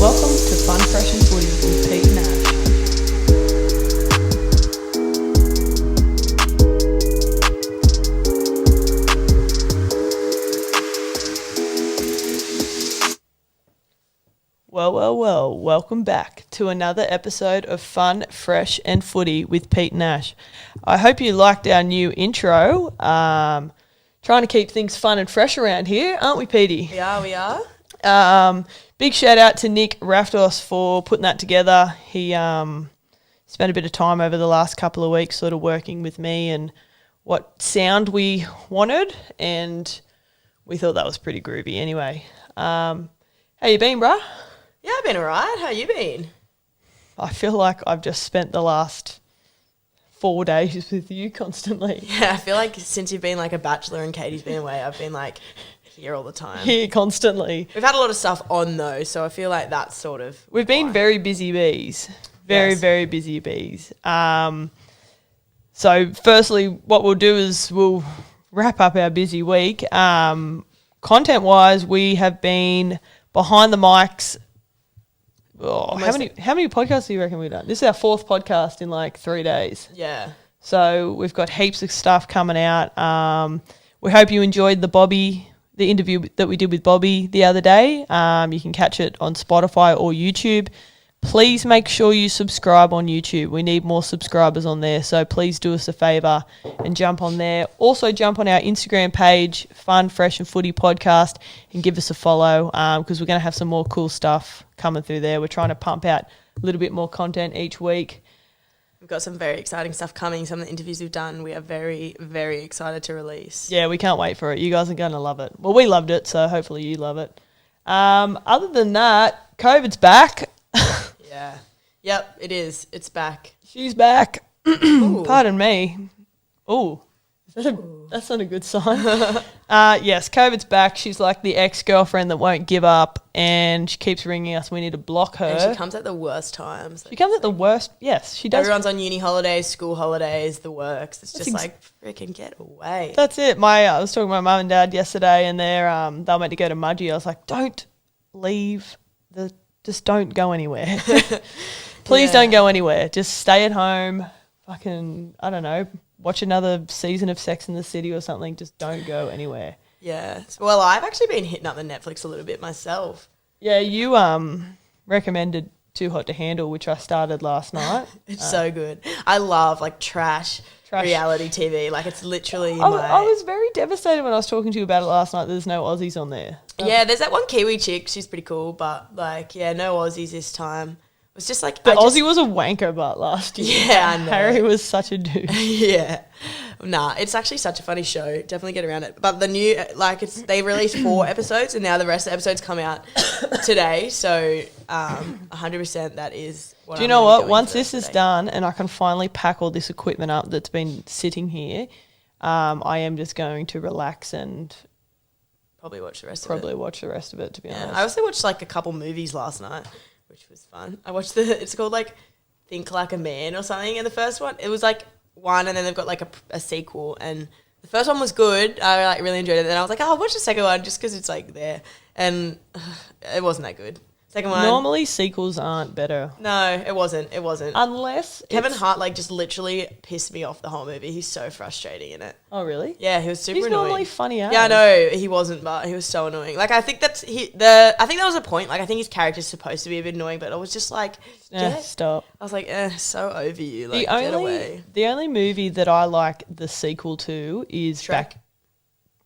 Welcome to Fun, Fresh and Footy with Pete and Ash. Well, welcome back to another episode of Fun, Fresh and Footy with Pete and Ash. I hope you liked our new intro. Trying to keep things fun and fresh around here, aren't we, Petey? We are. Big shout out to Nick Raftos for putting that together. He spent a bit of time over the last couple of weeks sort of working with me and what sound we wanted, and we thought that was pretty groovy anyway. How you been, bruh? Yeah, I've been alright. How you been? I feel like I've just spent the last 4 days with you constantly. Yeah, I feel like since you've been like a bachelor and Katie's been away, I've been like here all the time. Here constantly. We've had a lot of stuff on though, so I feel like that's sort of We've been very busy bees. Very busy bees. So firstly, what we'll do is we'll wrap up our busy week. Content-wise, we have been behind the mics. Oh, how many podcasts do you reckon we've done? This is our fourth podcast in like 3 days. Yeah. So we've got heaps of stuff coming out. We hope you enjoyed the interview that we did with Bobby the other day. You can catch it on Spotify or YouTube. Please make sure you subscribe on YouTube. We need more subscribers on there, so please do us a favour and jump on there. Also jump on our Instagram page, Fun, Fresh and Footy Podcast, and give us a follow because we're going to have some more cool stuff coming through there. We're trying to pump out a little bit more content each week. We've got some very exciting stuff coming. Some of the interviews we've done, we are very, very excited to release. Yeah, we can't wait for it. You guys are going to love it. Well, we loved it, so hopefully you love it. Other than that, COVID's back. Yeah. Yep, it is. It's back. She's back. Pardon me. Ooh. That's not a good sign. Yes, COVID's back. She's like the ex-girlfriend that won't give up, and she keeps ringing us. We need to block her. And she comes at the worst times. She comes at the worst. Yes, she does. Everyone's on uni holidays, school holidays, the works. It's just like, freaking get away. That's it. I was talking to my mum and dad yesterday, and they were meant to go to Mudgee. I was like, don't leave. Just don't go anywhere. Please don't go anywhere. Just stay at home. Fucking, I don't know, watch another season of Sex and the City or something. Just don't go anywhere. Yeah. Well, I've actually been hitting up the Netflix a little bit myself. Yeah, you recommended Too Hot to Handle, which I started last night. It's so good. I love like trash reality TV. Like it's literally I was very devastated when I was talking to you about it last night. There's no Aussies on there. Yeah, there's that one Kiwi chick. She's pretty cool, but like, yeah, no Aussies this time. It was just like... Aussie was a wanker butt last year. Yeah, I know. Harry was such a dude. Yeah. Nah, it's actually such a funny show. Definitely get around it. But the new, like, they released 4 episodes and now the rest of the episodes come out today. So 100% that is what Do you I'm know really what? going Once for this is today. done and I can finally pack all this equipment up that's been sitting here, I am just going to relax and... Probably watch the rest of it, to be Yeah, honest. I also watched like a couple movies last night, which was fun. I watched it's called like Think Like a Man or something. And the first one, it was like one, and then they've got like a sequel. And the first one was good. I like really enjoyed it. Then I was like, oh, I'll watch the second one just because it's like there. And it wasn't that good. Second one. Normally sequels aren't better. No, it wasn't. Unless Kevin Hart like just literally pissed me off the whole movie. He's so frustrating in it. Oh, really? Yeah, he was super He's annoying. normally funny as. Yeah, I know he wasn't, but he was so annoying. Like I think I think that was a point. Like I think his character's supposed to be a bit annoying, but I was just like, stop. I was like, so over you. Like get away. The only movie that I like the sequel to is Shrek.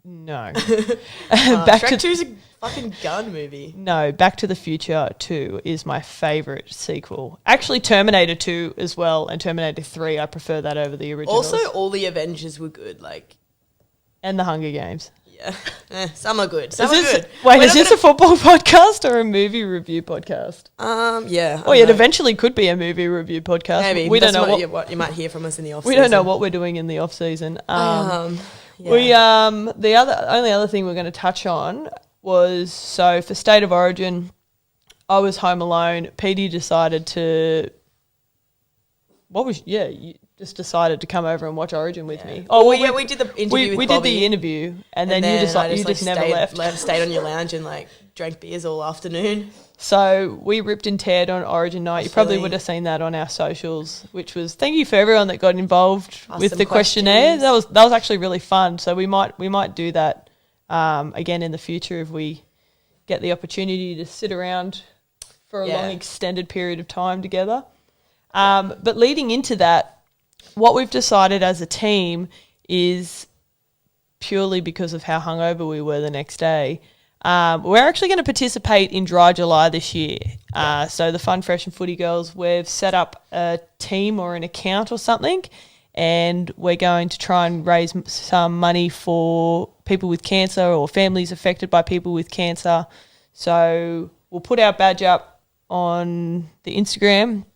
No. Shrek 2 is a fucking gun movie. No, Back to the Future 2 is my favourite sequel. Actually, Terminator 2 as well, and Terminator 3, I prefer that over the originals. Also, all the Avengers were good, like... And the Hunger Games. Yeah. Some are good. Wait, is this a football podcast or a movie review podcast? Yeah. Oh, yeah, it eventually could be a movie review podcast. Maybe. We don't know what you might hear from us in the off-season. We don't know what we're doing in the off-season. Yeah. The only other thing we're going to touch on was, so for State of Origin, I was home alone. Petey decided to just decided to come over and watch Origin with me. Oh, well, we did the interview with Bobby. Did the interview, and then you just never left. Stayed on your lounge and drank beers all afternoon. So we ripped and teared on Origin night. You probably would have seen that on our socials, which was thank you for everyone that got involved with the questionnaire. That was actually really fun. So we might do that again in the future if we get the opportunity to sit around for a long extended period of time together. But leading into that, what we've decided as a team is purely because of how hungover we were the next day. We're actually going to participate in Dry July this year. So the Fun, Fresh and Footy Girls, we've set up a team or an account or something, and we're going to try and raise some money for people with cancer or families affected by people with cancer. So we'll put our badge up on the Instagram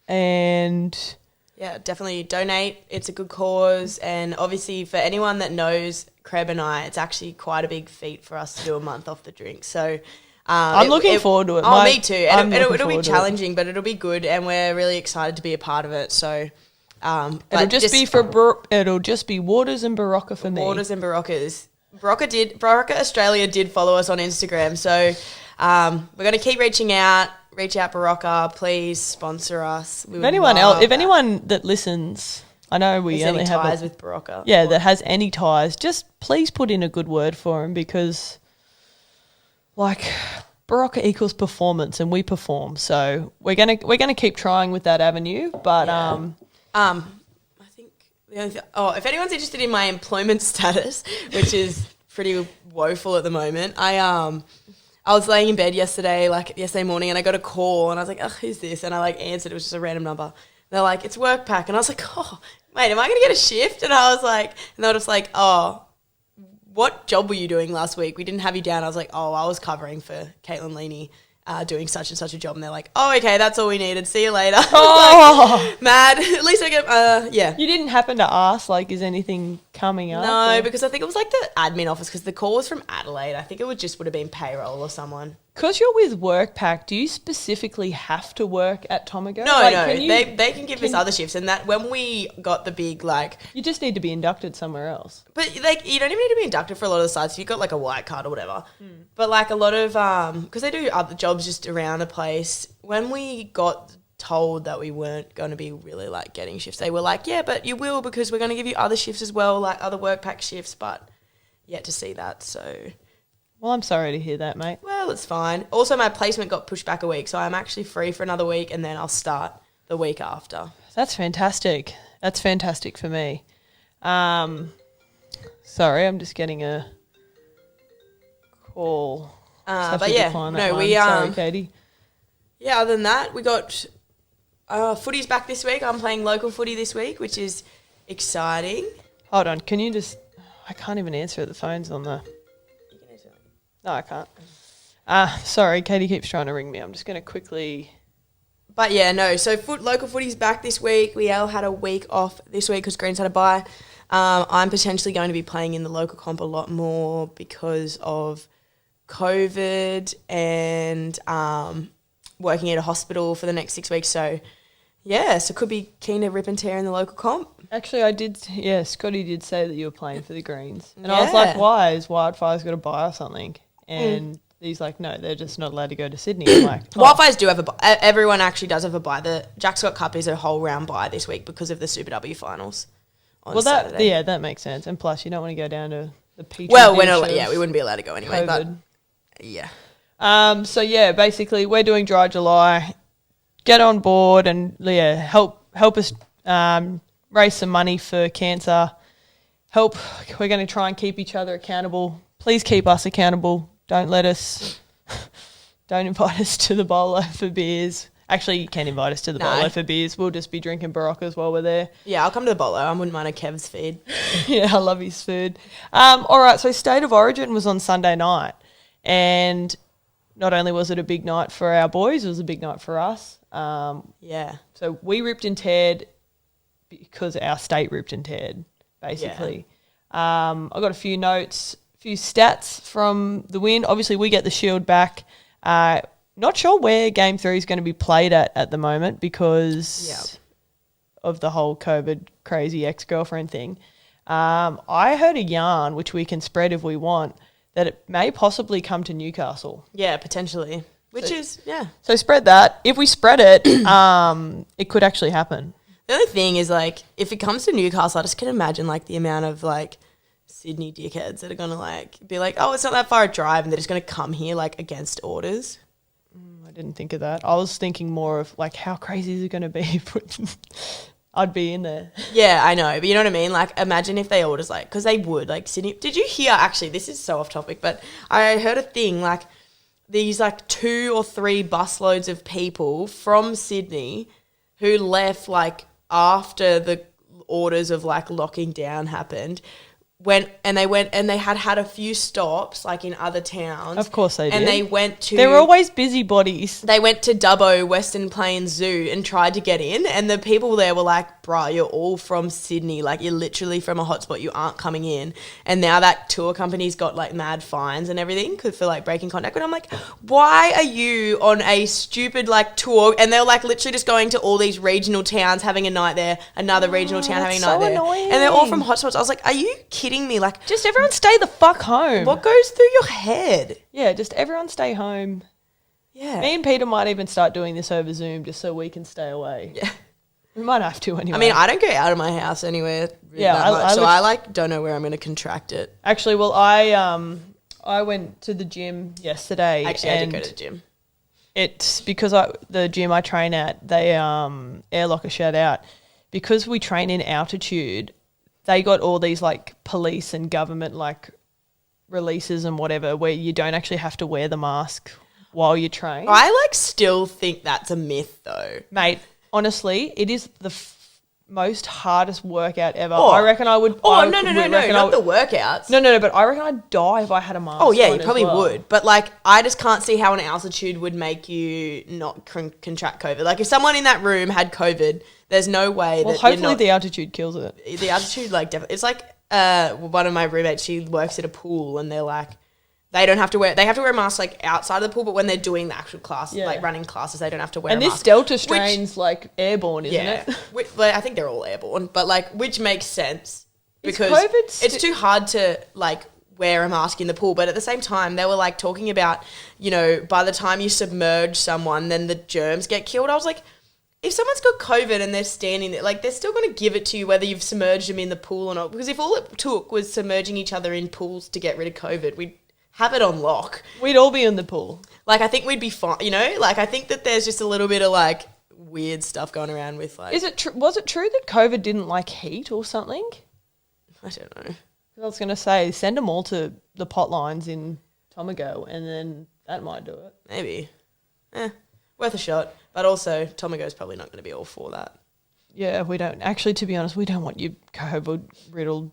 and... Yeah, definitely donate. It's a good cause. And obviously for anyone that knows Creb and I, it's actually quite a big feat for us to do a month off the drink. So I'm looking forward to it. Oh, me too. And it'll be challenging, but it'll be good. And we're really excited to be a part of it. So it'll just be Waters and Barocca for me. Waters and Baroccas. Barocca Australia did follow us on Instagram. So we're going to keep reaching out. Reach out, Barocca. Please sponsor us. If anyone that listens, I know we only have ties with Barocca. Yeah, that has any ties. Just please put in a good word for him because, Barocca equals performance, and we perform. So we're gonna keep trying with that avenue. But I think the only if anyone's interested in my employment status, which is pretty woeful at the moment, I was laying in bed yesterday morning, and I got a call, and I was like, who's this? And I answered. It was just a random number. They're like, it's work pack. And I was like, oh, mate, am I going to get a shift? And I was like, and they were just like, oh, what job were you doing last week? We didn't have you down. I was like, oh, I was covering for Caitlin Leaney. Doing such and such a job, and they're like, oh, okay, that's all we needed, see you later. Oh. Mad. At least I get You didn't happen to ask is anything coming up? No, because I think it was the admin office, because the call was from Adelaide. I think it would have been payroll or someone. Because you're with WorkPack, do you specifically have to work at Tomago? No, they can give us other shifts, and that when we got the big you just need to be inducted somewhere else. But you don't even need to be inducted for a lot of the sites. If you've got a white card or whatever. But a lot of because they do other jobs just around the place. When we got told that we weren't going to be really getting shifts, they were like, yeah, but you will, because we're going to give you other shifts as well, other WorkPack shifts. But yet to see that, so. Well, I'm sorry to hear that, mate. Well, it's fine. Also, my placement got pushed back a week, so I'm actually free for another week, and then I'll start the week after. That's fantastic. That's fantastic for me. Sorry, I'm just getting a call. But yeah, sorry, Katie. Yeah, other than that, we got footy's back this week. I'm playing local footy this week, which is exciting. Hold on, can you just? I can't even answer it. The phone's on the. No, I can't. Sorry, Katie keeps trying to ring me. I'm just going to quickly... But yeah, no. So local footy's back this week. We all had a week off this week because Green's had a bye. I'm potentially going to be playing in the local comp a lot more because of COVID and working at a hospital for the next 6 weeks. So, yeah, so could be keen to rip and tear in the local comp. Actually, Scotty did say that you were playing for the Greens. And I was like, why? Is Wildfire's got a bye or something? And he's like, no, they're just not allowed to go to Sydney. I'm like, Wildfires do have a bye. Everyone actually does have a bye. The Jack Scott Cup is a whole round bye this week because of the Super W finals on Saturday. That makes sense. And plus, you don't want to go down to the Petri we wouldn't be allowed to go anyway. COVID. But yeah. So yeah, basically, we're doing Dry July. Get on board and help us raise some money for cancer. We're going to try and keep each other accountable. Please keep us accountable. Don't invite us to the bowler for beers. Actually, you can invite us to the bowler for beers. We'll just be drinking Baroccas while we're there. Yeah, I'll come to the bowler. I wouldn't mind a Kev's feed. Yeah, I love his food. All right, so State of Origin was on Sunday night. And not only was it a big night for our boys, it was a big night for us. So we ripped and teared because our state ripped and teared, basically. Yeah. I got a few notes, few stats from the win. Obviously, we get the shield back. Not sure where Game 3 is going to be played at the moment because of the whole COVID crazy ex-girlfriend thing. I heard a yarn, which we can spread if we want, that it may possibly come to Newcastle. Yeah, potentially. So spread that. If we spread it, it could actually happen. The only thing is, like, if it comes to Newcastle, I just can imagine, like, the amount of, like, Sydney dickheads that are going to, like, be like, oh, it's not that far a drive, and they're just going to come here, like, against orders. I didn't think of that. I was thinking more of, like, how crazy is it going to be if I'd be in there? Yeah, I know. But you know what I mean? Like, imagine if they all just, like, because they would, like, Sydney. Did you hear, actually, this is so off topic, but I heard a thing, like, these, like, 2 or 3 busloads of people from Sydney who left, like, after the orders of, like, locking down happened, they had a few stops, like, in other towns. Of course they did. And they went to... They're always busybodies. They went to Dubbo, Western Plains Zoo, and tried to get in, and the people there were like, bruh, you're all from Sydney. Like, you're literally from a hotspot. You aren't coming in. And now that tour company's got, like, mad fines and everything for, like, breaking contact. And I'm like, why are you on a stupid, like, tour? And they're, like, literally just going to all these regional towns, having a night there, another regional town having a night there. Annoying. And they're all from hotspots. I was like, are you kidding me? Like, just everyone stay the fuck home. What goes through your head? Yeah, just everyone stay home. Yeah. Me and Peter might even start doing this over Zoom just so we can stay away. Yeah. We might have to anyway. I mean, I don't go out of my house anywhere that much, so I like don't know where I'm going to contract it. Actually, well, I went to the gym yesterday. Actually, I did go to the gym. It's because the gym I train at, they airlock a shout out. Because we train in altitude, they got all these, like, police and government, like, releases and whatever where you don't actually have to wear the mask while you train. I, like, still think that's a myth, though. Mate, honestly, it is the most hardest workout ever. Oh. I reckon I would... Oh, no, not the workouts. No, but I reckon I'd die if I had a mask. Oh, yeah, you as probably well. would. But, like, I just can't see how an altitude would make you not contract COVID. Like, if someone in that room had COVID, there's no way Well, that hopefully the altitude kills it. The altitude, like, definitely... It's like one of my roommates, she works at a pool, and they're like... They have to wear a mask, like, outside of the pool, but when they're doing the actual class, like, running classes, they don't have to wear a mask. And this Delta strain's, like, airborne, isn't it? Well, I think they're all airborne, but, like, which makes sense because it's too hard to, like, wear a mask in the pool. But at the same time, they were, like, talking about, you know, by the time you submerge someone, then the germs get killed. I was like, if someone's got COVID and they're standing there, like, they're still going to give it to you whether you've submerged them in the pool or not. Because if all it took was submerging each other in pools to get rid of COVID, we'd have it on lock. We'd all be in the pool. Like, I think we'd be fine, you know? Like, I think that there's just a little bit of, like, weird stuff going around with, like... Was it true that COVID didn't like heat or something? I don't know. I was going to say, send them all to the pot lines in Tomago and then that might do it. Maybe. Worth a shot. But also, Tomago's probably not going to be all for that. Yeah, we don't... Actually, to be honest, we don't want you COVID-riddled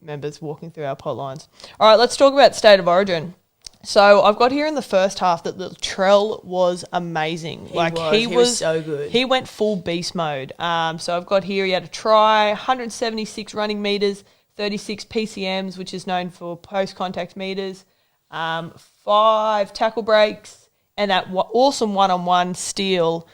members walking through our pot lines. All right, let's talk about State of Origin. So I've got here in the first half that Latrell was amazing. He was so good. He went full beast mode. So I've got here he had a try, 176 running meters, 36 PCMs, which is known for post-contact meters, 5 tackle breaks, and that awesome one-on-one steal,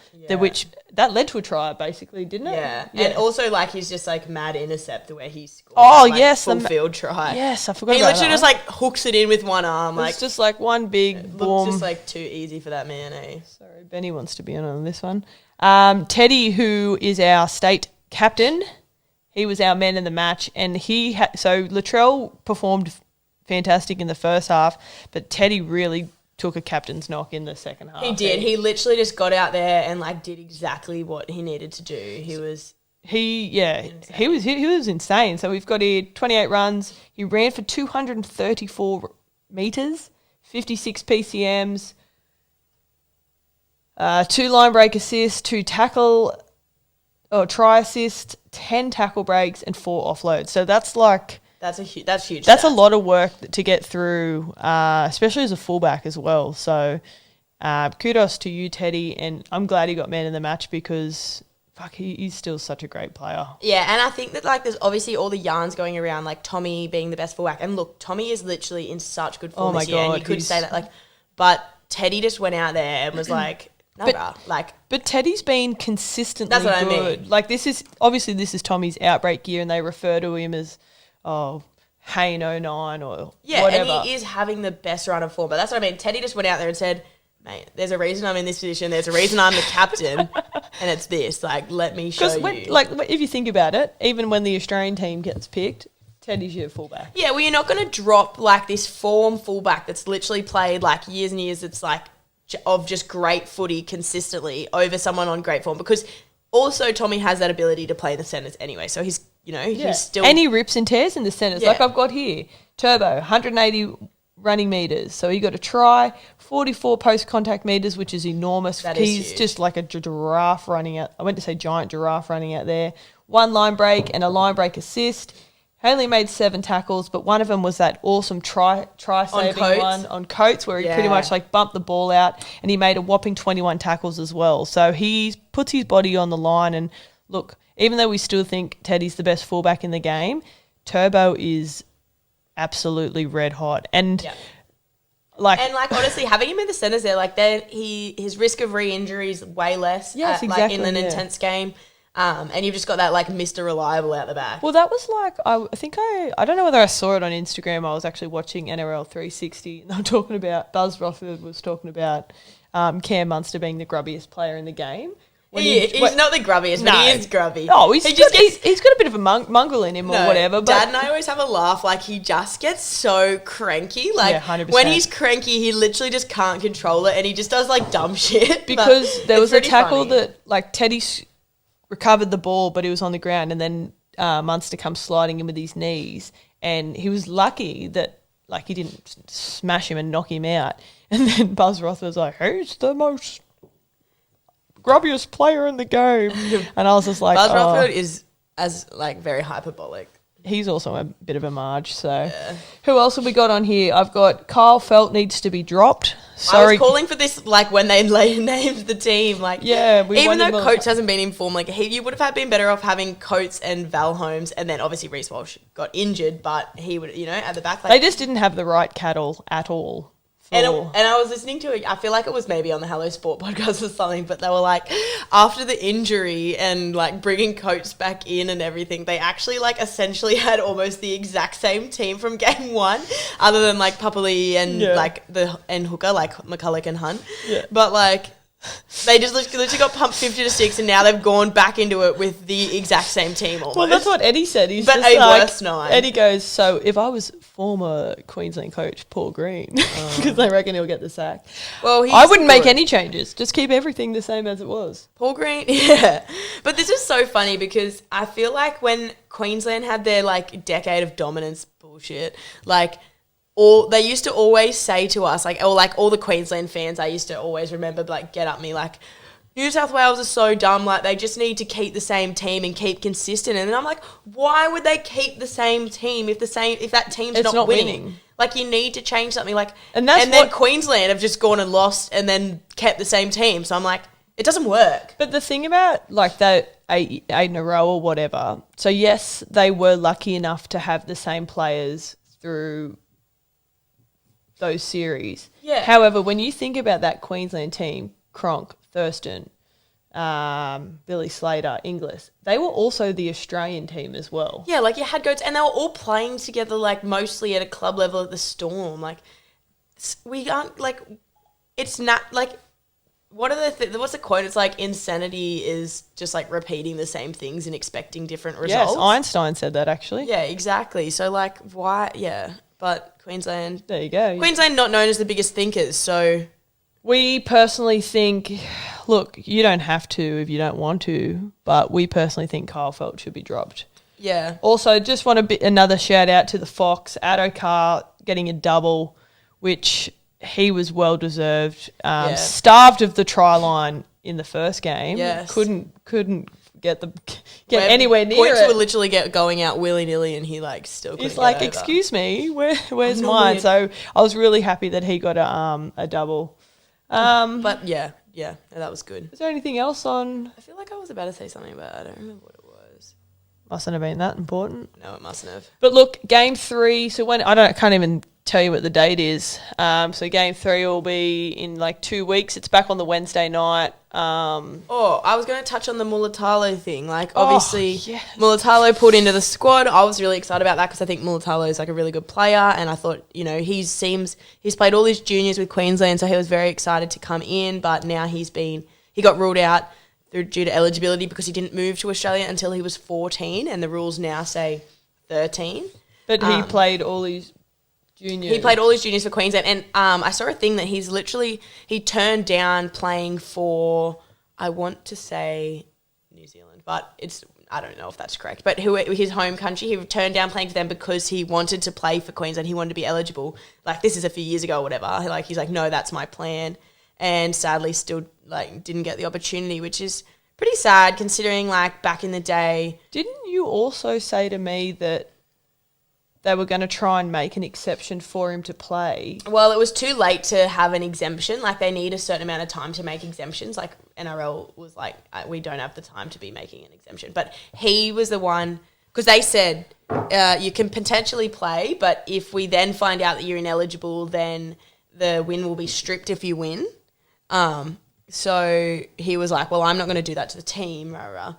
that led to a try, basically, didn't it? Yeah. And also, like, he's just, like, mad intercept the way he scored. Oh, like, yes. Full field try. Yes, I forgot he about that. He literally just, like, hooks it in with one arm. Like, it's just, like, one big boom. Looks just, like, too easy for that man, eh? Sorry, Benny wants to be in on this one. Teddy, who is our state captain, he was our man in the match, and so Latrell performed fantastic in the first half, but Teddy really took a captain's knock in the second half. He did. He literally just got out there and, like, did exactly what he needed to do. He was insane. So we've got here 28 runs. He ran for 234 meters, 56 PCMs, 2 line break assists, 2 try assists, 10 tackle breaks, and 4 offloads. So that's like... That's huge. That's a lot of work to get through, especially as a fullback as well. So kudos to you, Teddy, and I'm glad he got man in the match because, fuck, he's still such a great player. Yeah, and I think that, like, there's obviously all the yarns going around, like Tommy being the best fullback. And look, Tommy is literally in such good form this year, and you could say that, like, but Teddy just went out there and was like... But Teddy's been consistently good. That's what I mean. Like this is Tommy's outbreak year, and they refer to him as Hayne 09 or whatever. And he is having the best run of form. But that's what I mean. Teddy just went out there and said, mate, there's a reason I'm in this position. There's a reason I'm the captain, and it's this. Like, let me show you. Like, if you think about it, even when the Australian team gets picked, Teddy's your fullback. Yeah, well, you're not going to drop like this form fullback that's literally played like years and years. It's like of just great footy consistently over someone on great form, because also Tommy has that ability to play the centres anyway. So he's still, and he rips and tears in the centres. Like I've got here, Turbo 180 running meters. So he got a try, 44 post contact meters, which is enormous. He's just like a giraffe running out. I went to say giant giraffe running out there. 1 line break and a line break assist. He only made 7 tackles, but one of them was that awesome try saving one on Coates, where he pretty much like bumped the ball out, and he made a whopping 21 tackles as well. So he puts his body on the line, and look, even though we still think Teddy's the best fullback in the game, Turbo is absolutely red hot. And honestly, having him in the centres there, like his risk of re-injury is way less. Yes, exactly. Like in an intense game. And you've just got that like Mr. Reliable out the back. Well, that was like, I don't know whether I saw it on Instagram. I was actually watching NRL 360, and they were talking about, Buzz Rothford was talking about Cam Munster being the grubbiest player in the game. He's not the grubbiest, but he is grubby. Oh, he's got a bit of a mongrel in him or whatever. But Dad and I always have a laugh. Like, he just gets so cranky. Like, 100%. When he's cranky, he literally just can't control it, and he just does like dumb shit. Because there was a tackle that like Teddy recovered the ball, but he was on the ground, and then Munster comes sliding in with his knees, and he was lucky that like he didn't smash him and knock him out. And then Buzz Roth was like, "Who's the most grubbiest player in the game?" And I was just like, Buzz Rothford is very hyperbolic. He's also a bit of a Marge. So who else have we got on here? I've got Kyle Felt needs to be dropped. Sorry. I was calling for this like when they named the team. Like, even though Coates hasn't been informed, like you would have been better off having Coates and Val Holmes, and then obviously Reece Walsh got injured, but he would, at the back. Like, they just didn't have the right cattle at all. And I was listening to it, I feel like it was maybe on the Hello Sport podcast or something, but they were like, after the injury and like bringing Coates back in and everything, they actually like essentially had almost the exact same team from game 1, other than like Papali and hooker, like McCulloch and Hunt. Yeah. But like, they just literally got pumped 50-6, and now they've gone back into it with the exact same team almost. Well, that's what Eddie said. He's but just a like, worse 9. Eddie goes, so if I was former Queensland coach Paul Green, because they reckon he'll get the sack. Well, I wouldn't make any changes. Just keep everything the same as it was. Paul Green, yeah. But this is so funny because I feel like when Queensland had their like decade of dominance bullshit, like, they used to always say to us, like all the Queensland fans, I used to always remember, like, get up me, like, New South Wales are so dumb, like, they just need to keep the same team and keep consistent. And then I'm like, why would they keep the same team if that team's not winning? Like, you need to change something, like, and then Queensland have just gone and lost and then kept the same team. So I'm like, it doesn't work. But the thing about, like, that 8 in a row or whatever, so yes, they were lucky enough to have the same players through those series. Yeah. However, when you think about that Queensland team, Cronk, Thurston, Billy Slater, Inglis, they were also the Australian team as well. Yeah, like you had goats, and they were all playing together, like mostly at a club level at the Storm. Like, we aren't like, it's not like, what's the quote? It's like, insanity is just like repeating the same things and expecting different results. Yes, Einstein said that actually. Yeah, exactly. So like, why? Yeah. But Queensland... There you go. Queensland not known as the biggest thinkers, so... We personally think... Look, you don't have to if you don't want to, but we personally think Kyle Felt should be dropped. Yeah. Also, just want another shout-out to the Fox. Addo Carr getting a double, which he was well-deserved. Starved of the try line in the first game. Yes. Couldn't get anywhere near points it. Were literally going out willy-nilly, and he like still couldn't. He's like, excuse me, where's mine? So I was really happy that he got a double. But yeah, that was good. Is there anything else on? I feel like I was about to say something, but I don't remember what it was. Mustn't have been that important. No, it mustn't have. But look, game 3. So when I can't even tell you what the date is. So game 3 will be in like 2 weeks. It's back on the Wednesday night. I was going to touch on the Mulatalo thing. Like, obviously, yes. Mulatalo pulled into the squad. I was really excited about that because I think Mulatalo is like a really good player, and I thought, he's played all his juniors with Queensland, so he was very excited to come in. But now he got ruled out due to eligibility because he didn't move to Australia until he was 14, and the rules now say 13. But he played all his juniors. He played all his juniors for Queensland, and I saw a thing that he turned down playing for, I want to say New Zealand, but I don't know if that's correct. But his home country, he turned down playing for them because he wanted to play for Queensland. He wanted to be eligible. Like, this is a few years ago or whatever. Like, he's like, no, that's my plan, and sadly still like didn't get the opportunity, which is pretty sad considering like back in the day. Didn't you also say to me that they were going to try and make an exception for him to play? Well, it was too late to have an exemption. Like, they need a certain amount of time to make exemptions. Like, NRL was like, we don't have the time to be making an exemption. But he was the one, because they said you can potentially play, but if we then find out that you're ineligible, then the win will be stripped if you win. So he was like, well, I'm not going to do that to the team, rah, rah.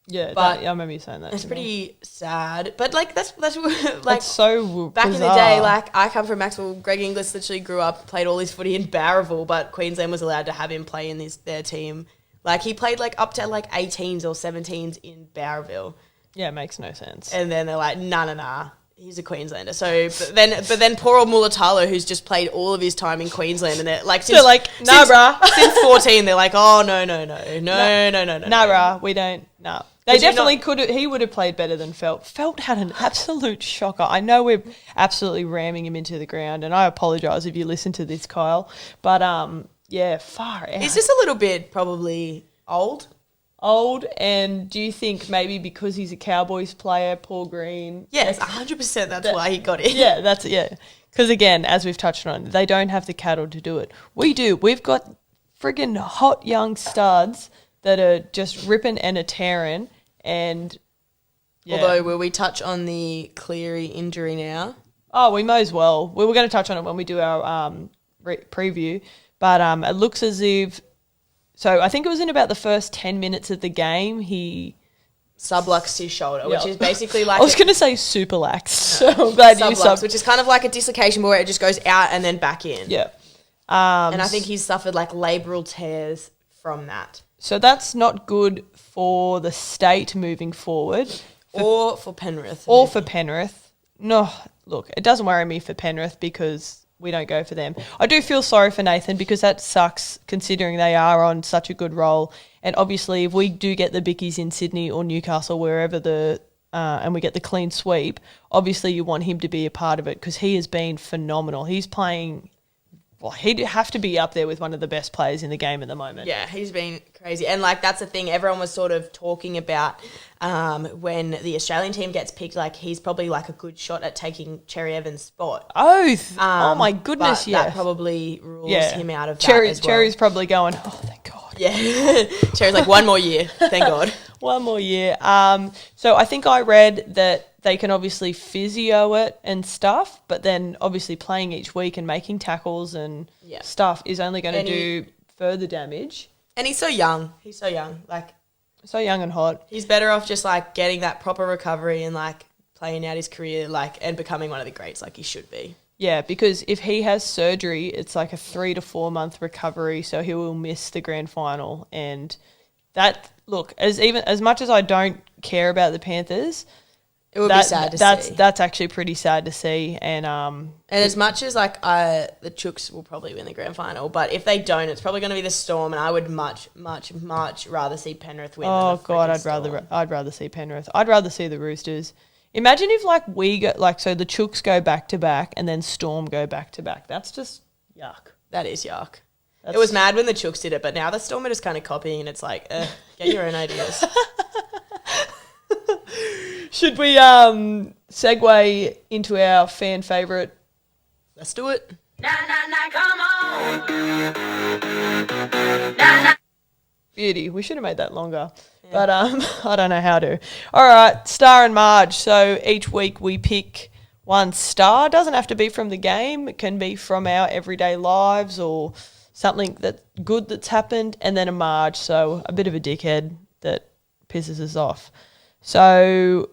Yeah, but I remember you saying that. It's pretty sad, but like that's like that's so back bizarre. in the day. Like, I come from Maxwell. Greg Inglis literally grew up, played all his footy in Barraville, but Queensland was allowed to have him play in their team. Like, he played like up to like 18s or 17s in Barraville. Yeah, it makes no sense. And then they're like, nah, he's a Queenslander. So, but then poor old Mulatalo, who's just played all of his time in Queensland, and they're like, bruh. Since 14, they're like, oh no, bruh, we don't, no. They definitely could. He would have played better than Felt. Felt had an absolute shocker. I know we're absolutely ramming him into the ground, and I apologise if you listen to this, Kyle. But yeah, far out. He's just a little bit probably old. And do you think maybe because he's a Cowboys player, Paul Green? Yes, 100%. That's why he got it. Yeah, because again, as we've touched on, they don't have the cattle to do it. We do. We've got friggin' hot young studs that are just ripping and a tearing. And yeah. Although, will we touch on the Cleary injury now? Oh, we may as well. We were going to touch on it when we do our preview, but it looks as if. So I think it was in about the first 10 minutes of the game he subluxed his shoulder, which is basically like I was going to say superlax. So I'm glad you sublux, which is kind of like a dislocation where it just goes out and then back in. Yeah. And I think he's suffered like labral tears from that. So that's not good for the state moving forward. Or for Penrith. For Penrith. No, look, it doesn't worry me for Penrith because we don't go for them. I do feel sorry for Nathan because that sucks considering they are on such a good roll. And obviously if we do get the Bickies in Sydney or Newcastle, wherever and we get the clean sweep, obviously you want him to be a part of it because he has been phenomenal. He's playing... Well, he'd have to be up there with one of the best players in the game at the moment. Yeah, he's been crazy. And, like, that's the thing everyone was sort of talking about when the Australian team gets picked. Like, he's probably, like, a good shot at taking Cherry Evans' spot. Oh, my goodness, but that probably rules him out of that as well. Cherry's probably going, oh, thank God. Yeah. Cherry's like, one more year, thank God. One more year. So I think I read that they can obviously physio it and stuff, but then obviously playing each week and making tackles and stuff is only going to do further damage. And he's so young. Like, so young and hot. He's better off just like getting that proper recovery and like playing out his career like and becoming one of the greats like he should be. Yeah, because if he has surgery, it's like a 3 to 4 month recovery, so he will miss the grand final. And that, look, as much as I don't care about the Panthers, it would be sad to see. That's actually pretty sad to see. And as much as like the Chooks will probably win the grand final, but if they don't, it's probably going to be the Storm, and I would much rather see Penrith win. Oh God, I'd rather see Penrith. I'd rather see the Roosters. Imagine if like we go so the Chooks go back to back and then Storm go back to back. That's just yuck. That is yuck. It was mad when the Chooks did it, but now the Storm are just kind of copying, and it's like, get your own ideas. Should we segue into our fan favourite? Let's do it. Come on. Beauty. We should have made that longer. Yeah. But I don't know how to. All right, Star and Marge. So each week we pick one star. Doesn't have to be from the game. It can be from our everyday lives or something that's happened, and then a Marge, so a bit of a dickhead that pisses us off. So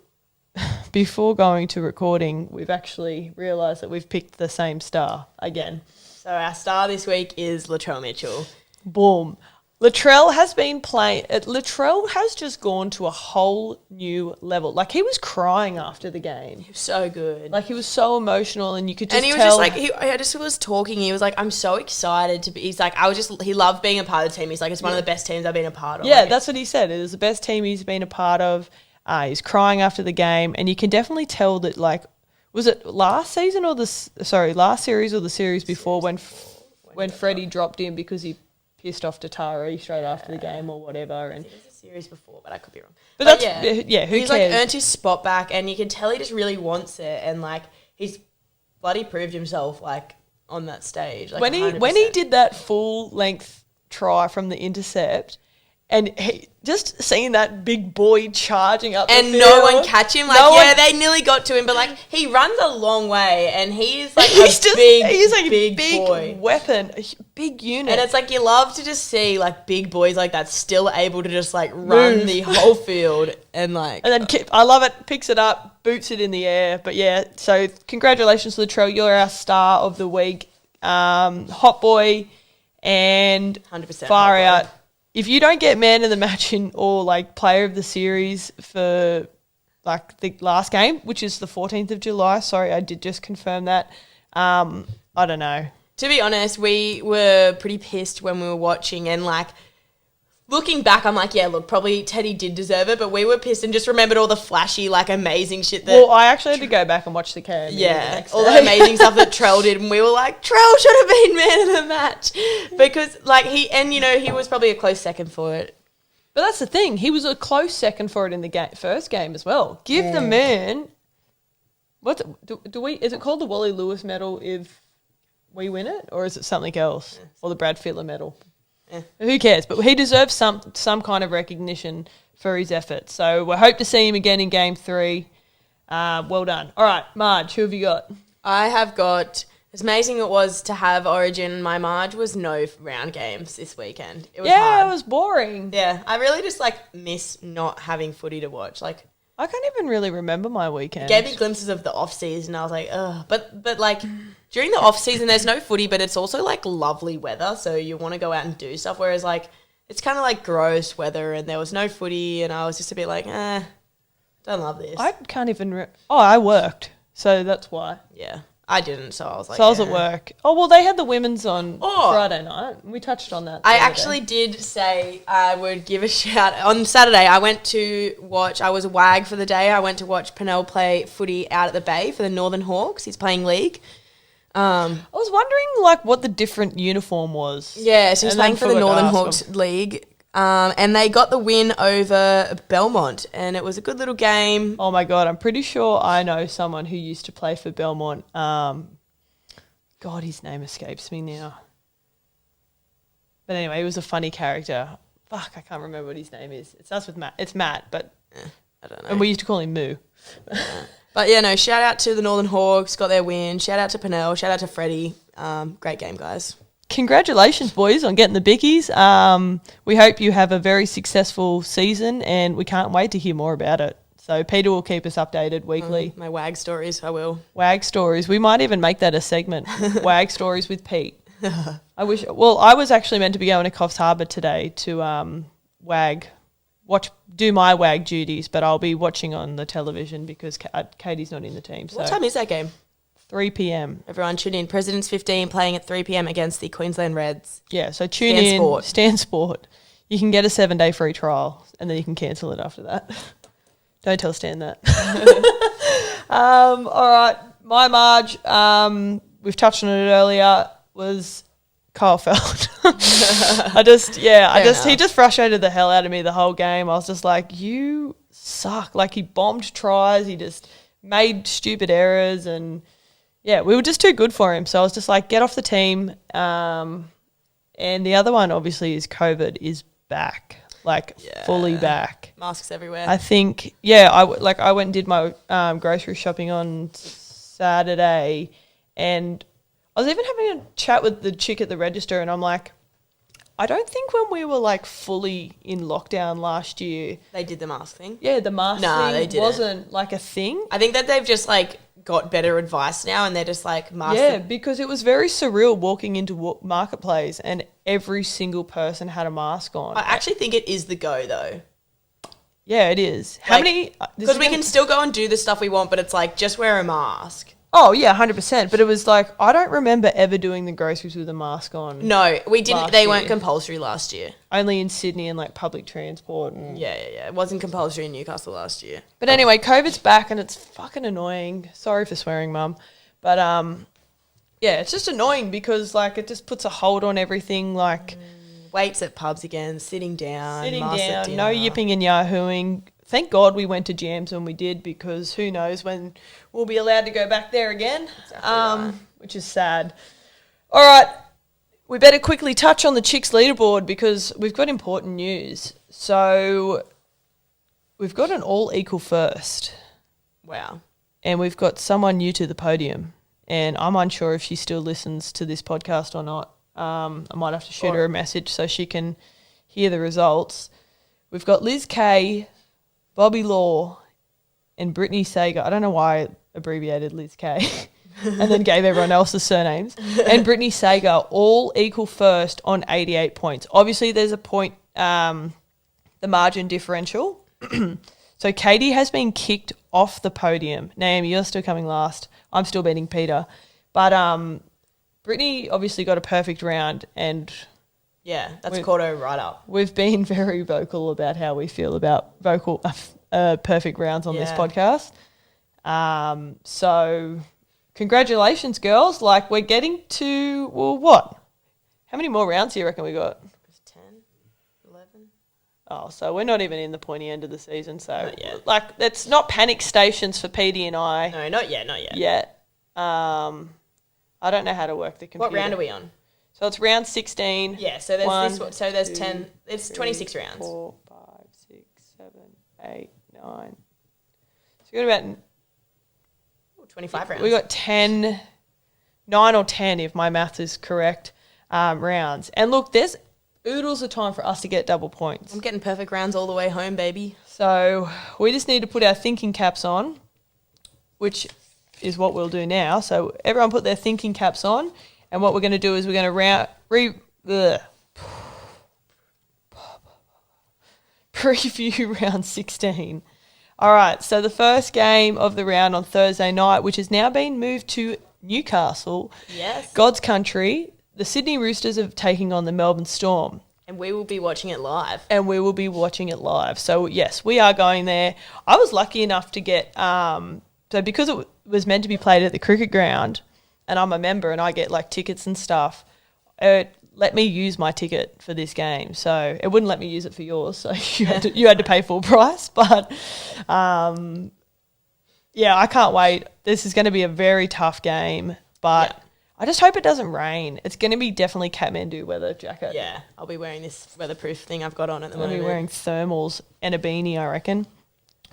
before going to recording, we've actually realised that we've picked the same star again. So our star this week is Latrell Mitchell. Boom. Latrell has been playing. Latrell has just gone to a whole new level. Like, he was crying after the game. He was so good. Like, he was so emotional, and you could just and he was tell. just like, I just was talking. He was like, I'm so excited to be. He's like, he loved being a part of the team. He's like, it's one of the best teams I've been a part of. Yeah, like, that's what he said. It was the best team he's been a part of. He's crying after the game, and you can definitely tell that, like, was it last season or last series or the series before when Freddie dropped in because he pissed off Tatari straight after the game or whatever. And it was a series before, but I could be wrong. But that's, who he's cares? like earned his spot back, and you can tell he just really wants it, and like he's bloody proved himself like on that stage. Like, when he did that full length try from the intercept, and he just seeing that big boy charging up and the no field, one catch him. Like, they nearly got to him, but like he runs a long way, and he's like he's like a big boy weapon, a big unit. And it's like you love to just see like big boys like that still able to just like run the whole field and like. And then I love it. Picks it up, boots it in the air. But yeah, so congratulations to Latrell. You're our star of the week, hot boy, and 100% far hot out. boy. If you don't get man of the match or like player of the series for like the last game, which is the 14th of July, sorry, I did just confirm that. I don't know. To be honest, we were pretty pissed when we were watching, and like looking back, I'm like, yeah, look, probably Teddy did deserve it, but we were pissed and just remembered all the flashy, like amazing shit that. Well, I actually had to go back and watch the KO. Yeah, all the amazing stuff that Trell did, and we were like, Trell should have been man of the match because, like, he was probably a close second for it. But that's the thing; he was a close second for it in the first game as well. Give the man. What do we? Is it called the Wally Lewis medal if we win it, or is it something else, or the Brad Fittler medal? Who cares? But he deserves some kind of recognition for his efforts. So we hope to see him again in Game 3. Well done. All right, Marge, who have you got? I have got, as amazing it was to have Origin, my Marge was no round games this weekend. It was hard. It was boring. Yeah, I really just like miss not having footy to watch. Like, I can't even really remember my weekend. It gave me glimpses of the off season. I was like, ugh. But like during the off season, there's no footy, but it's also like lovely weather, so you want to go out and do stuff. Whereas like it's kind of like gross weather, and there was no footy, and I was just a bit like, don't love this. I can't even. I worked, so that's why. Yeah, I didn't, so I was like, so I was at work. Oh well, they had the women's on Friday night. We touched on that. I actually did say I would give a shout. On Saturday, I was a WAG for the day. I went to watch Pennell play footy out at the Bay for the Northern Hawks. He's playing league. I was wondering like what the different uniform was. Yeah, so he's playing for the Northern Hawks League. And they got the win over Belmont, and it was a good little game. Oh my God, I'm pretty sure I know someone who used to play for Belmont. God, his name escapes me now. But anyway, he was a funny character. Fuck, I can't remember what his name is. It starts with Matt. It's Matt, but I don't know. And we used to call him Moo. But yeah, no, shout out to the Northern Hawks, got their win. Shout out to Pennell, shout out to Freddie. Great game, guys. Congratulations, boys, on getting the bickies. We hope you have a very successful season, and we can't wait to hear more about it. So Peter will keep us updated weekly. My WAG stories, I will. WAG stories. We might even make that a segment. WAG stories with Pete. I was actually meant to be going to Coffs Harbour today to do my WAG duties, but I'll be watching on the television because Katie's not in the team. So what time is that game? 3 p.m. Everyone tune in. President's 15 playing at 3 p.m. against the Queensland Reds. Yeah, so tune in. Stan Sport. You can get a 7-day free trial, and then you can cancel it after that. Don't tell Stan that. All right, my Marge, we've touched on it earlier, was Kyle Feld. He just frustrated the hell out of me the whole game. I was just like, you suck. Like, he bombed tries. He just made stupid errors, and yeah, we were just too good for him. So I was just like, get off the team. And the other one, obviously, is COVID is back, fully back. Masks everywhere. I think, I went and did my grocery shopping on Saturday, and I was even having a chat with the chick at the register, and I'm like, I don't think when we were like fully in lockdown last year, They did the mask thing. yeah, the mask Nah, they thing didn't. wasn't like a thing. I think that they've just like got better advice now, and they're just like mask. Yeah, because it was very surreal walking into Marketplace and every single person had a mask on. I actually think it is the go though, Yeah, it is. How Like, many? because we can still go and do the stuff we want, but it's like just wear a mask. Oh yeah, 100%. But it was like I don't remember ever doing the groceries with a mask on. No, we didn't. Last They weren't year. compulsory last year. Only in Sydney and like public transport. And Yeah. It wasn't compulsory in Newcastle last year. But anyway, COVID's back and it's fucking annoying. Sorry for swearing, Mum. But yeah, it's just annoying because like it just puts a hold on everything. Like Waits at pubs again, sitting down, sitting mask at down, no dinner. yipping and yahooing. Thank God we went to Jams when we did, because who knows when we'll be allowed to go back there again, right. which is sad. All right, we better quickly touch on the Chix leaderboard because we've got important news. So we've got an all equal first, Wow. and we've got someone new to the podium, and I'm unsure if she still listens to this podcast or not. I might have to shoot her a message so she can hear the results. We've got Liz Kay, Bobby Law, and Brittany Sager. I don't know why I abbreviated Liz Kay and then gave everyone else's surnames. And Brittany Sager all equal first on 88 points. Obviously, there's a point, the margin differential. So Katie has been kicked off the podium. Naomi, you're still coming last. I'm still beating Peter. But Brittany obviously got a perfect round, and Yeah, that's caught her right up. we've been very vocal about how we feel about perfect rounds on this Yeah. podcast. So congratulations, girls. Like, we're getting to, well, what? How many more rounds do you reckon we got? 10, 11. Oh, so we're not even in the pointy end of the season. So, Not yet. like, it's not panic stations for Petey and I No, not yet, not yet. yet. I don't know how to work the computer. What round are we on? So it's round 16. Yeah, so there's One, this one. So there's 10. 2, It's 3, 26 rounds. 4, 5, 6, 7, 8, 9. So we got about, 25 rounds. we got 10, 9 or 10 if my math is correct, rounds. And look, there's oodles of time for us to get double points. I'm getting perfect rounds all the way home, baby. So we just need to put our thinking caps on, which is what we'll do now. So everyone put their thinking caps on, and what we're going to do is we're going to preview round 16. All right, so the first game of the round on Thursday night, which has now been moved to Newcastle, Yes. God's country, the Sydney Roosters are taking on the Melbourne Storm. And we will be watching it live. And we will be watching it live. So, yes, we are going there. I was lucky enough to get, so because it was meant to be played at the cricket ground, and I'm a member and I get like tickets and stuff, it let me use my ticket for this game. So it wouldn't let me use it for yours. So you had to pay full price. But, yeah, I can't wait. This is going to be a very tough game. But Yeah. I just hope it doesn't rain. It's going to be definitely Kathmandu weather jacket. Yeah, I'll be wearing this weatherproof thing I've got on at the I'm going to moment. be wearing thermals and a beanie, I reckon.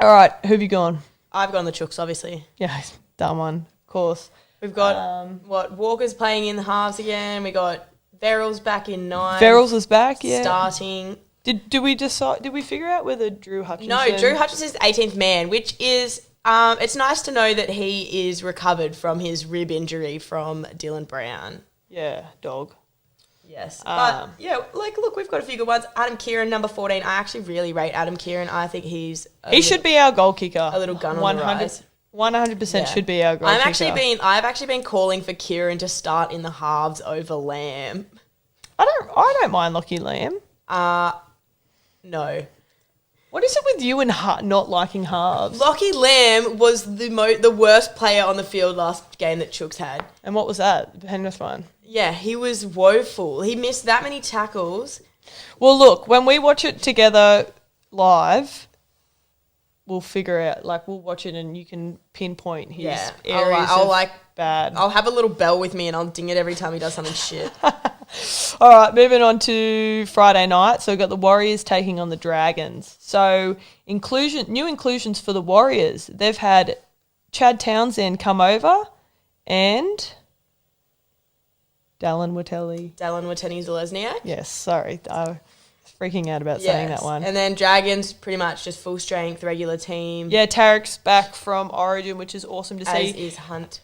All right, who have you gone? I've gone the Chooks, obviously. Yeah, dumb one, of course. We've got, Walker's playing in the halves again. We got Verrills back in 9. Verrills is back, yeah. Starting. Did we decide? Did we figure out whether Drew Hutchinson? No, Drew Hutchinson's 18th man, which is, it's nice to know that he is recovered from his rib injury from Dylan Brown. Yeah, dog. Yes. But, yeah, like, look, we've got a few good ones. Adam Kieran, number 14. I actually really rate Adam Kieran. I think he's... He should be our goal kicker. a little gun on the rise. 100% Yeah. should be our goal I've kicker. actually been calling for Kieran to start in the halves over Lamb. I don't mind Lockie Lamb. No. What is it with you and not liking halves? Lockie Lamb was the worst player on the field last game that Chooks had. And what was that? The Penrith one. Yeah, he was woeful. He missed that many tackles. Well, look, when we watch it together live, we'll figure out, like, we'll watch it and you can pinpoint his Yeah, areas I'll of like bad. I'll have a little bell with me and I'll ding it every time he does something shit. All right, moving on to Friday night. So we've got the Warriors taking on the Dragons. So new inclusions for the Warriors. They've had Chad Townsend come over and Dallin Witelli. Zalesniak. Yes, sorry. I was freaking out about saying that one. And then Dragons, pretty much just full strength, regular team. Yeah, Tarek's back from Origin, which is awesome to see. As is Hunt.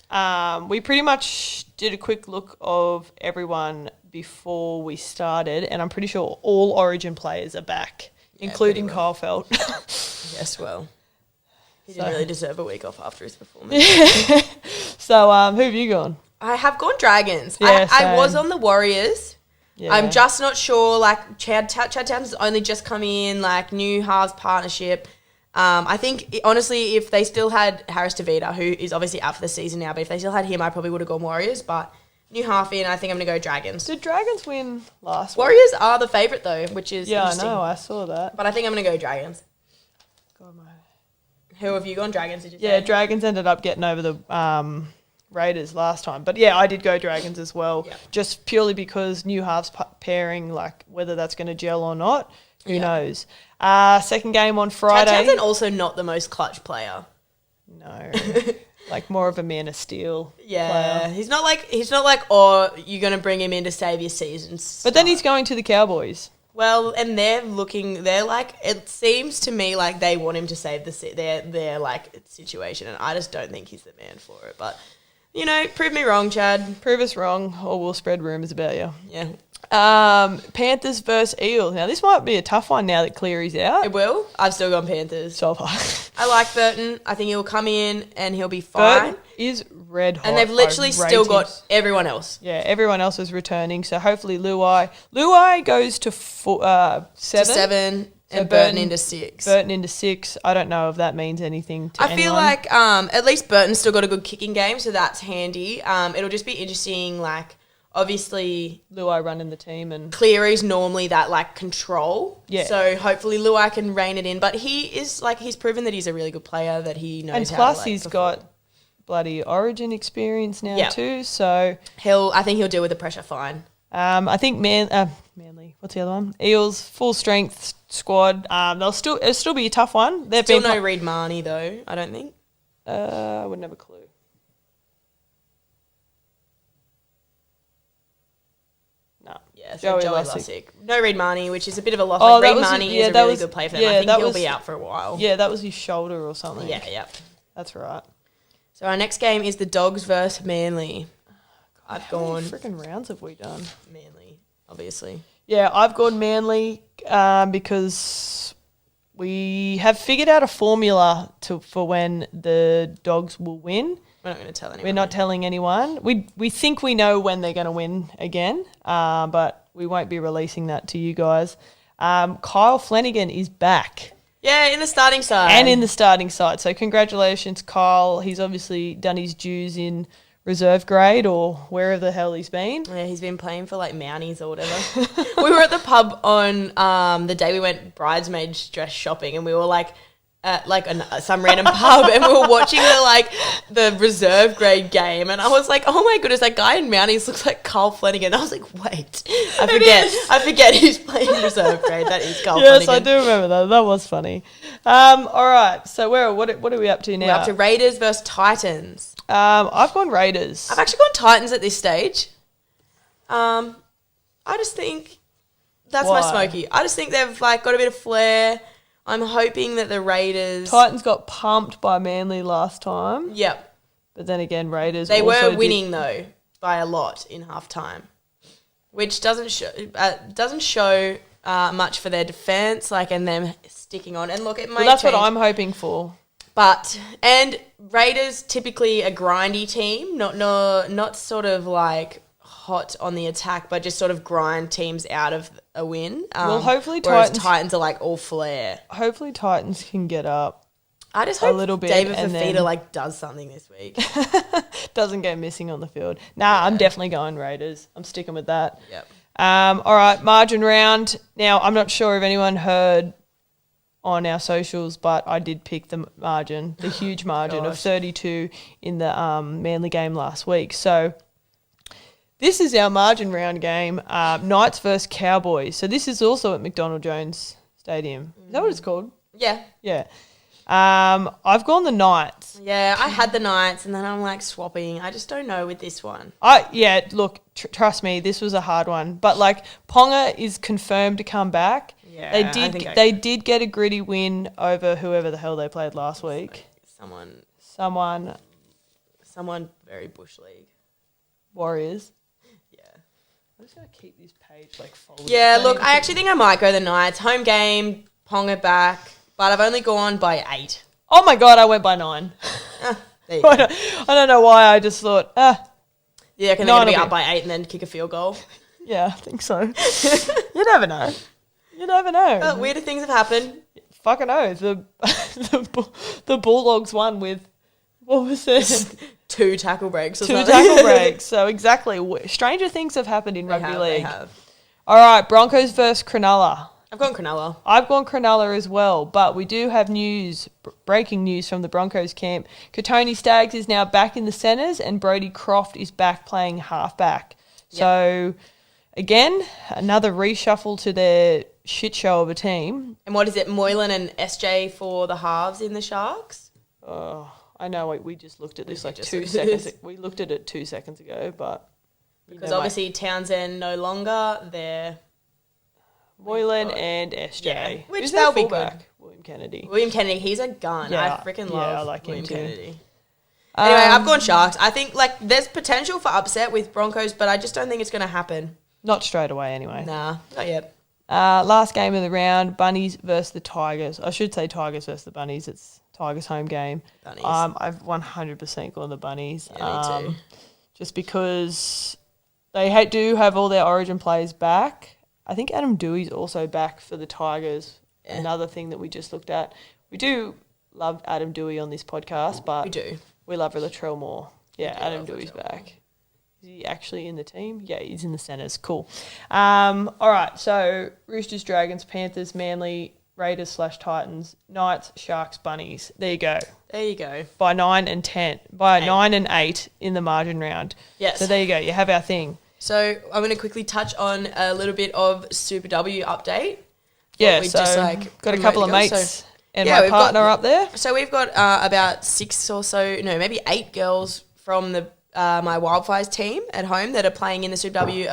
We pretty much did a quick look of everyone before we started, and I'm pretty sure all Origin players are back, including Kyle Felt. Yes, well, he didn't really deserve a week off after his performance. So, who have you gone? I have gone Dragons. Yeah, I was on the Warriors. Yeah. I'm just not sure. Like Chad Townsend's only just come in, like new halves partnership. I think honestly, if they still had Harris DeVita, who is obviously out for the season now, but if they still had him, I probably would have gone Warriors. But new half in, I think I'm going to go Dragons. Did Dragons win last week? Warriors are the favourite though, which is Yeah, I interesting. know. I saw that. But I think I'm going to go Dragons. God, Who have you gone? Dragons? Did you yeah, say? Dragons ended up getting over the Raiders last time. But yeah, I did go Dragons as well, just purely because new halves pairing, like whether that's going to gel or not, who knows. Second game on Friday. Chad Townsend also not the most clutch player. No, like more of a Man of Steel Yeah, player. he's not like, oh, you're going to bring him in to save your season. But then he's going to the Cowboys. Well, and they're like, it seems to me like they want him to save their like situation, and I just don't think he's the man for it. But, you know, prove me wrong, Chad. Prove us wrong, or we'll spread rumours about you. Yeah. Panthers versus Eels. Now, this might be a tough one now that Cleary's out. It will. I've still gone Panthers. So have I like Burton. I think he'll come in and he'll be fine. Burton is red hot. And they've literally I rate still him. got everyone else. Yeah, everyone else is returning. So hopefully Luai goes to 7. To 7 So and Burton into 6. Burton into 6. I don't know if that means anything to anyone. I feel like at least Burton's still got a good kicking game, so that's handy. It'll just be interesting, like, obviously Luai running the team and Cleary's normally that, like, control. Yeah. So hopefully Luai can rein it in. But he is, like, he's proven that he's a really good player, that he knows and how plus to, like, he's perform. got bloody Origin experience now too. So I think he'll deal with the pressure fine. I think Manly. What's the other one? Eels full strength squad. It'll still be a tough one. They've Still been no Reed Marnie, though, I don't think. I wouldn't have a clue. No. Yeah, so Joey Lussick. No Reed Marnie, which is a bit of a loss. Oh, like, Reed Marnie is a really good player for them. I think he'll be out for a while. Yeah, that was his shoulder or something. Yeah. That's right. So our next game is the Dogs versus Manly. I've gone freaking rounds have we done? Manly, obviously. Yeah, I've gone Manly because we have figured out a formula for when the Dogs will win. We're not going to tell anyone. We're not telling anyone. We think we know when they're going to win again, but we won't be releasing that to you guys. Kyle Flanagan is back. Yeah, in the starting side. And in the starting side. So congratulations, Kyle. He's obviously done his dues in reserve grade or wherever the hell he's been. Yeah, he's been playing for like Mounties or whatever. We were at the pub on the day we went bridesmaids dress shopping, and we were like at like some random pub, and we were watching the reserve grade game, and I was like, oh my goodness, that guy in Mounties looks like Carl Flanagan. I was like, wait, I forget he's playing reserve grade. That is Carl Flanagan. Yes, I do remember that. That was funny. All right, so what are we up to now? We're up to Raiders versus Titans. I've gone Raiders. I've actually gone Titans at this stage. I just think that's my smoky. I just think they've like got a bit of flair. I'm hoping that the Raiders... Titans got pumped by Manly last time. Yep. But then again, Raiders They also were winning, though, by a lot in half-time, which doesn't show much for their defence, like, and them sticking on. And look, it might Well, that's change. what I'm hoping for. And Raiders typically a grindy team, not sort of like hot on the attack, but just sort of grind teams out of a win. Well, hopefully Titans are like all flair. Hopefully Titans can get up. I just hope a little bit, David and Fafita then like does something this week. doesn't go missing on the field. Nah, I'm definitely going Raiders. I'm sticking with that. Yep. All right, margin round. Now, I'm not sure if anyone heard on our socials, but I did pick the margin, the huge margin of 32 in the Manly game last week. So this is our margin round game, Knights versus Cowboys. So this is also at McDonald Jones Stadium. Is that what it's called? Yeah. Yeah. I've gone the Knights. Yeah, I had the Knights, and then I'm like swapping. I just don't know with this one. Look, trust me, this was a hard one. But like Ponga is confirmed to come back. Yeah, they did get a gritty win over whoever the hell they played last week. Someone very bush league. Warriors. Yeah. I'm just gonna keep this page like folded. Yeah, look, I actually think I might go the Knights. Home game, Ponga back, but I've only gone by 8. Oh my god, I went by 9. There you go. I don't know why. I just thought, Yeah, can they gonna be up by 8 and then kick a field goal? Yeah, I think so. You never know. You never know. Weirder things have happened. Fucking oath. The Bulldogs won with, what was this? 2 tackle breaks or 2 something. tackle breaks. So exactly. Stranger things have happened in rugby league. They have. All right, Broncos versus Cronulla. I've gone Cronulla. I've gone Cronulla as well, but we do have breaking news from the Broncos camp. Katoni Staggs is now back in the centres and Brodie Croft is back playing halfback. Yep. So, again, another reshuffle to their shit show of a team. And what is it, Moylan and SJ for the halves in the Sharks? Oh, I know. We just looked at this like 2 seconds. We looked at it 2 seconds ago, but because obviously Townsend no longer there. Moylan and SJ. Yeah, which they'll be good. William Kennedy. He's a gun. Yeah, I freaking love William Kennedy. Anyway, I've gone Sharks. I think like there's potential for upset with Broncos, but I just don't think it's going to happen. Not straight away anyway. Nah, not yet. Last game of the round, Bunnies versus the Tigers. I should say Tigers versus the Bunnies. It's Tigers home game. Bunnies. I've 100% gone the Bunnies. Yeah, me too. Just because they do have all their Origin players back. I think Adam Dewey's also back for the Tigers. Yeah. Another thing that we just looked at. We do love Adam Dewey on this podcast, but we love Latrell more. Yeah, Adam Dewey's back. Is he actually in the team? Yeah, he's in the centres. Cool. All right, so Roosters, Dragons, Panthers, Manly, Raiders / Titans, Knights, Sharks, Bunnies. There you go. By 9 and 10. By 9 and 8 in the margin round. Yes. So there you go. You have our thing. So I'm going to quickly touch on a little bit of Super W update. Yeah, so got a couple of mates and my partner up there. So we've got about 6 or so, no, maybe 8 girls from the my Wildfires team at home that are playing in the Super W.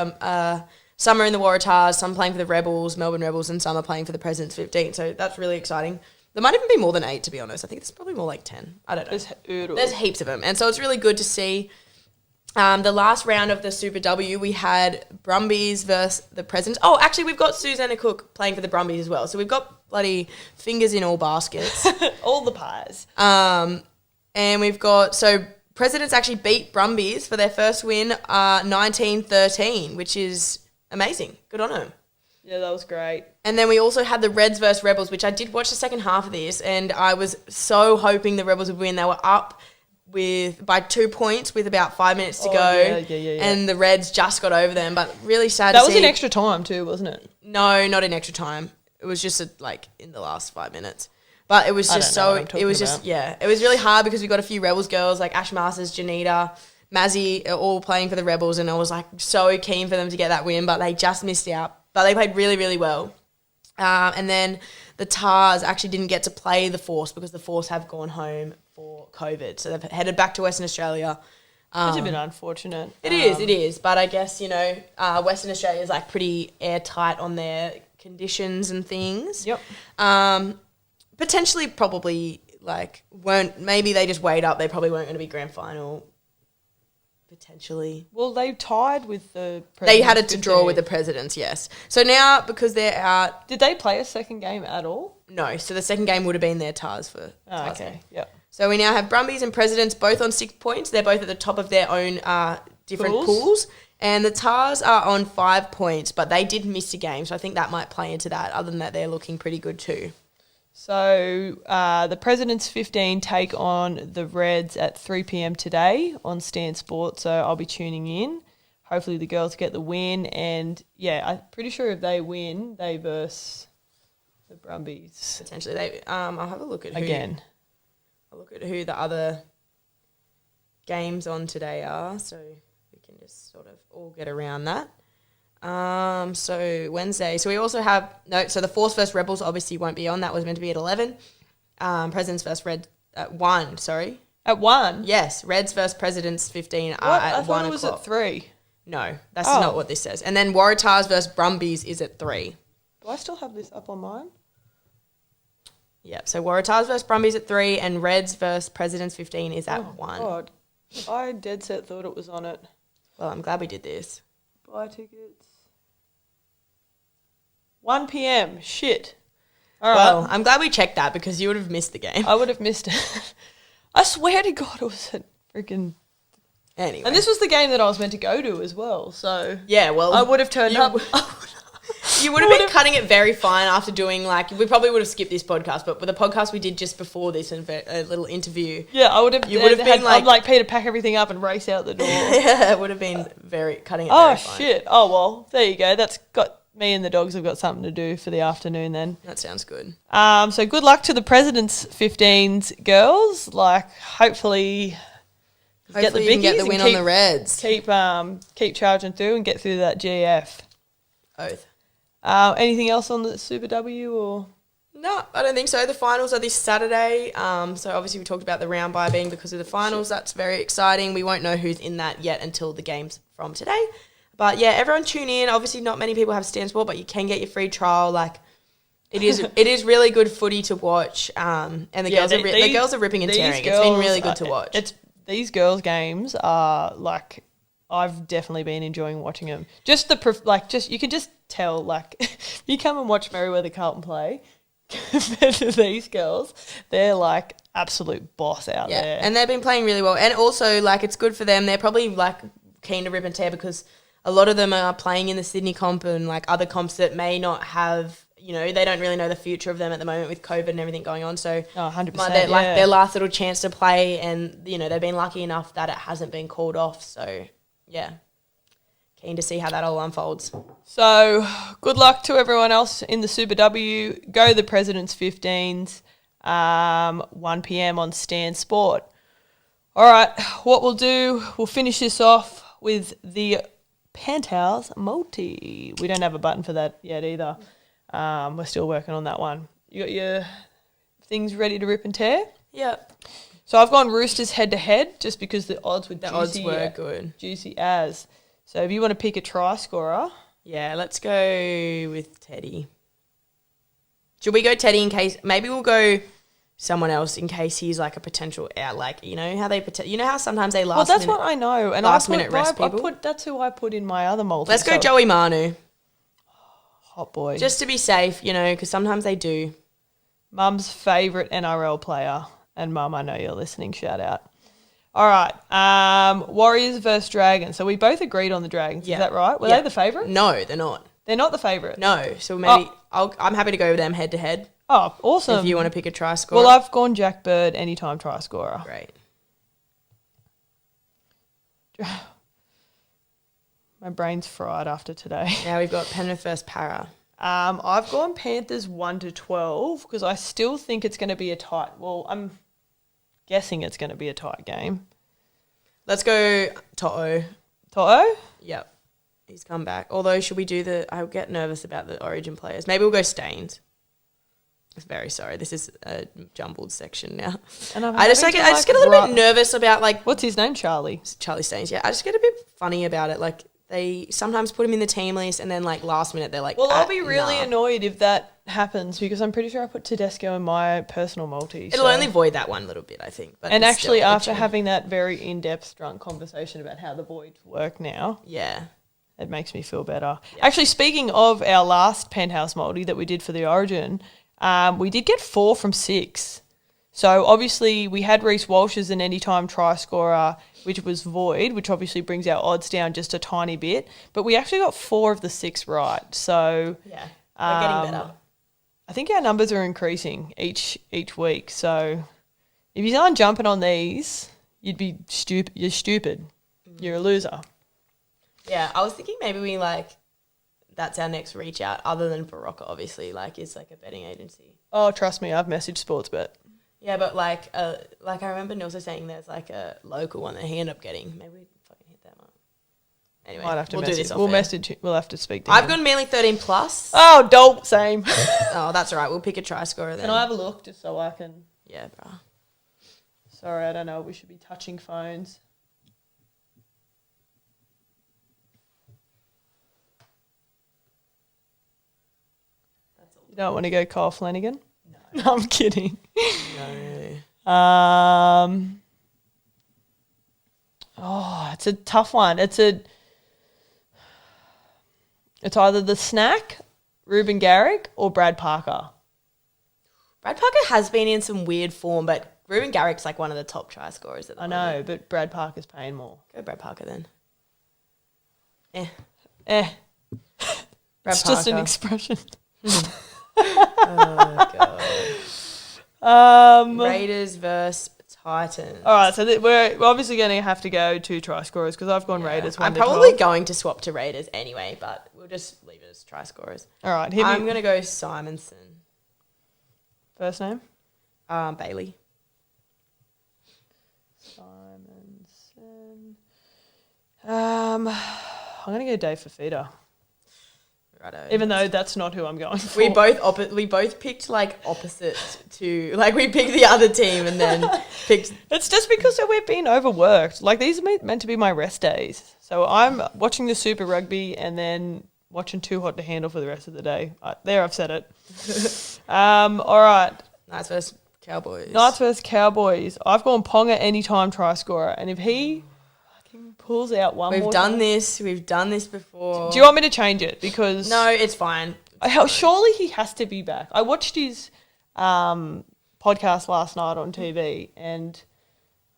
Some are in the Waratahs, some playing for the Rebels, Melbourne Rebels, and some are playing for the Presidents 15. So that's really exciting. There might even be more than 8, to be honest. I think it's probably more like 10. I don't know. There's heaps of them. And so it's really good to see. The last round of the Super W, we had Brumbies versus the Presidents. Oh, actually, we've got Susanna Cook playing for the Brumbies as well. So we've got bloody fingers in all baskets. All the pies. And we've got, so Presidents actually beat Brumbies for their first win 19-13, which is amazing. Good on them. Yeah, that was great. And then we also had the Reds versus Rebels, which I did watch the second half of this, and I was so hoping the Rebels would win. They were up by 2 points with about 5 minutes to go. Yeah. And the Reds just got over them, but really sad to see. That was in extra time too, wasn't it? No, not in extra time. It was just in the last 5 minutes. But it was just it was really hard because we got a few Rebels girls like Ash Masters, Janita, Mazzy are all playing for the Rebels, and I was like so keen for them to get that win, but they just missed out. But they played really, really well. And then the Tars actually didn't get to play the Force because the Force have gone home for COVID. So they've headed back to Western Australia. It's a bit unfortunate. It is. But I guess, Western Australia is like pretty airtight on their conditions and things. Yep. Potentially probably maybe they just weighed up. They probably weren't going to be grand final. Potentially. Well, they tied with the Presidents. They had to draw with the Presidents, yes. So now, because they're out... Did they play a second game at all? No. So the second game would have been their Tars for... Oh, okay. Yep. So we now have Brumbies and Presidents both on 6 points. They're both at the top of their own different pools. And the Tars are on 5 points, but they did miss a game. So I think that might play into that. Other than that, they're looking pretty good too. So the Presidents 15 take on the Reds at 3 p.m. today on Stan Sport. So I'll be tuning in. Hopefully the girls get the win. And, yeah, I'm pretty sure if they win, they verse the Brumbies. Potentially. I'll have a look at I'll look at who the other games on today are, so we can just sort of all get around that. So Wednesday. So we also have so the Force vs Rebels obviously won't be on. That was meant to be at 11. Presidents versus Reds at 1, sorry. At 1? Yes, Reds versus Presidents 15 What? are at I 1 thought it was o'clock. at 3. No, that's Oh. not what this says. And then Waratahs versus Brumbies is at 3. Do I still have this up on mine? Yeah, so Waratahs versus Brumbies at 3 and Reds versus Presidents 15 is at 1. God. I dead set thought it was on it. Well, I'm glad we did this. Buy tickets. 1 p.m. Shit. All right. Well, I'm glad we checked that because you would have missed the game. I would have missed it. I swear to God it was at freaking... Anyway. And this was the game that I was meant to go to as well, so... Yeah, well... I would have turned up. You would have been cutting it very fine after doing, like... We probably would have skipped this podcast, but with the podcast we did just before this and a little interview... Yeah, I would have... You would have been like... I'd like Peter pack everything up and race out the door. Yeah, it would have been cutting it Oh, very fine. shit. Oh, well, there you go. That's got... Me and the dogs have got something to do for the afternoon then. That sounds good. So good luck to the President's 15s girls. Like, hopefully get the Hopefully you can get the biggies win and on the Reds. keep charging through and get through that GF. Oath. Anything else on the Super W or? No, I don't think so. The finals are this Saturday. So obviously we talked about the round bye being because of the finals. That's very exciting. We won't know who's in that yet until the games from today. But yeah, everyone tune in. Obviously not many people have Stan Sport, but you can get your free trial. Like it is really good footy to watch. And the girls are ripping and tearing. It's been really good to watch. These girls' games are like, I've definitely been enjoying watching them. Just you can just tell, like, you come and watch Merewether Carlton play compared to these girls, they're like absolute boss out there. And they've been playing really well. And also, like, it's good for them. They're probably like keen to rip and tear because a lot of them are playing in the Sydney comp and like other comps that may not have, you know, they don't really know the future of them at the moment with COVID and everything going on. So 100%, like their last little chance to play, and you know they've been lucky enough that it hasn't been called off. So yeah, keen to see how that all unfolds. So good luck to everyone else in the Super W. Go the President's 15s, 1 p.m. on Stan Sport. All right, what we'll do, we'll finish this off with the Penthouse multi. We don't have a button for that yet either. We're still working on that one. You got your things ready to rip and tear? Yep. So I've gone Roosters head to head just because the odds were good. Juicy as. So if you want to pick a try scorer. Yeah, let's go with Teddy. Should we go Teddy in case? Maybe we'll go someone else in case he's like a potential out. Like, you know how how sometimes they Well, that's what I know. And last minute rest people. That's who I put in my other multi. Let's go Joey Manu. Hot boy. Just to be safe, you know, because sometimes they do. Mum's favourite NRL player. And Mum, I know you're listening. Shout out. All right. Warriors versus Dragons. So we both agreed on the Dragons. Yeah. Is that right? Were they the favourite? No, they're not. They're not the favourite? No. So maybe I'm happy to go with them head to head. Oh, awesome. If you want to pick a try scorer. Well, I've gone Jack Bird anytime try scorer. Great. My brain's fried after today. Now we've got Penrith versus Para. I've gone Panthers 1-12 because I still think it's going to be a tight. Well, I'm guessing it's going to be a tight game. Let's go To'o. To'o? Yep. He's come back. Although, should we do I'll get nervous about the Origin players. Maybe we'll go Staines. Very sorry. This is a jumbled section now. And I just get a little bit nervous about like what's his name? Charlie Staines. Yeah, I just get a bit funny about it. Like they sometimes put him in the team list, and then like last minute they're like, well, I'll be really annoyed if that happens because I'm pretty sure I put Tedesco in my personal multi. It'll only void that one little bit, I think. But and actually, after having that very in-depth, drunk conversation about how the voids work now, yeah, it makes me feel better. Yeah. Actually, speaking of our last Penthouse multi that we did for the Origin. We did get 4 from 6. So, obviously, we had Reece Walsh as an anytime try scorer, which was void, which obviously brings our odds down just a tiny bit. But we actually got 4 of the 6 right. So, yeah, we're getting better. I think our numbers are increasing each week. So, if you aren't jumping on these, you'd be stupid. You're stupid. You're a loser. Yeah, I was thinking maybe we that's our next reach out, other than Barocca, obviously, is like a betting agency. Oh, trust me, I've messaged Sportsbet. Yeah, but like I remember Nilsa saying there's like a local one that he ended up getting. Maybe we fucking hit that one. Anyway, I'd have to we'll message. do this off We'll air. message. We'll have to speak to him. I've gone Manly 13+. Oh, dope, same. Oh, that's all right. We'll pick a try scorer then. Can I have a look just so I can... Yeah, bro. Sorry, I don't know. We should be touching phones. You don't want to go Kyle Flanagan? No. I'm kidding. No. It's a tough one. It's either the snack, Ruben Garrick, or Brad Parker. Brad Parker has been in some weird form, but Ruben Garrick's like one of the top try scorers at the moment. I know, but Brad Parker's paying more. Go Brad Parker then. Brad it's Parker. just an expression. Oh, God. Raiders versus Titans. All right, so we're obviously going to have to go to try scorers because I've gone Raiders 1 I'm to probably 12. going to swap to Raiders anyway, but we'll just leave it as try scorers. All right, I'm going to go Simonson. First name? Bailey. Simonson. I'm going to go Dave Fafita. Righto. Even though that's not who I'm going for. We both picked like opposites to like we picked the other team and then picked. It's just because we've been overworked. Like these are meant to be my rest days. So I'm watching the Super Rugby and then watching Too Hot to Handle for the rest of the day. There, I've said it. All right. Knights versus Cowboys. Knights versus Cowboys. I've gone Ponga anytime try scorer, and if he fucking pulls out one We've more done time, this. We've done this before. Do you want me to change it? Because No, it's fine. Surely he has to be back. I watched his podcast last night on TV, and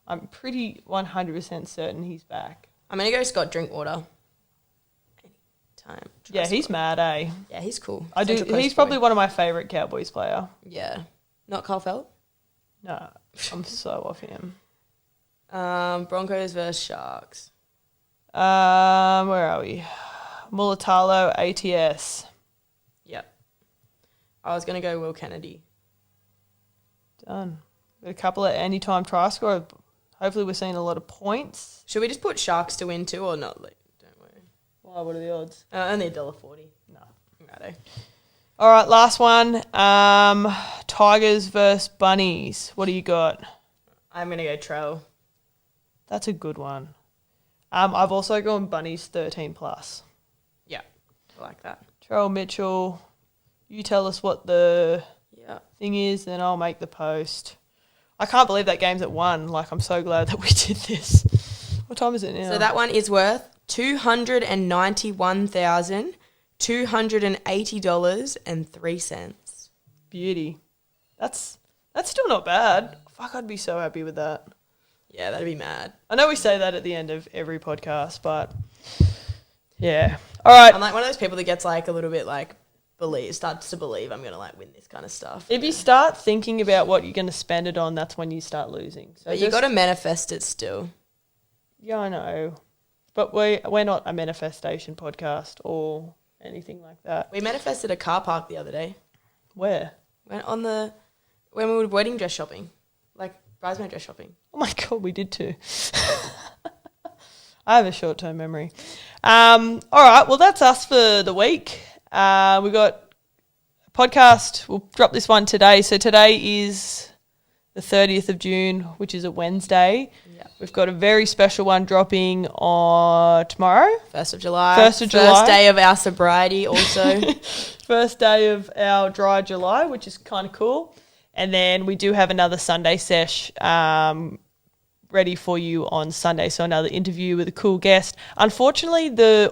I'm pretty 100% certain he's back. I'm gonna go Scott Drinkwater. Anytime. Yeah, he's mad, eh? Yeah, he's cool. I do. Central Coast He's boy. probably one of my favourite Cowboys player. Yeah. Not Carl Felt. No, I'm so off him. Broncos versus Sharks. Where are we? Mulatalo, ATS. Yep. I was gonna go Will Kennedy. Done. Got a couple of anytime try score. Hopefully we're seeing a lot of points. Should we just put Sharks to win too or not? Like, don't worry. Why, what are the odds? Only $1.40. No. Righto. All right, last one. Tigers versus Bunnies. What do you got? I'm gonna go Trell. That's a good one. I've also gone Bunnies 13 plus. Yeah. I like that. Terrell Mitchell, you tell us what the Yeah. thing is, then I'll make the post. I can't believe that game's at 1. Like, I'm so glad that we did this. What time is it now? So that one is worth $291,280.03. Beauty. That's still not bad. Fuck, I'd be so happy with that. Yeah, that'd be mad. I know we say that at the end of every podcast, but yeah. All right. I'm like one of those people that gets like a little bit like starts to believe I'm gonna like win this kind of stuff. If you start thinking about what you're going to spend it on, that's when you start losing. So But you got to manifest it still. Yeah, I know. But we're not a manifestation podcast or anything like that. We manifested a car park the other day. Where? When we were wedding dress shopping, like bridesmaid dress shopping. Oh my God, we did too. I have a short-term memory. All right, well, that's us for the week. We got a podcast. We'll drop this one today. So today is the 30th of June, which is a Wednesday. Yeah. We've got a very special one dropping on tomorrow. 1st of July. 1st of July. First day of our sobriety also. First day of our dry July, which is kind of cool. And then we do have another Sunday sesh ready for you on Sunday. So another interview with a cool guest. Unfortunately, the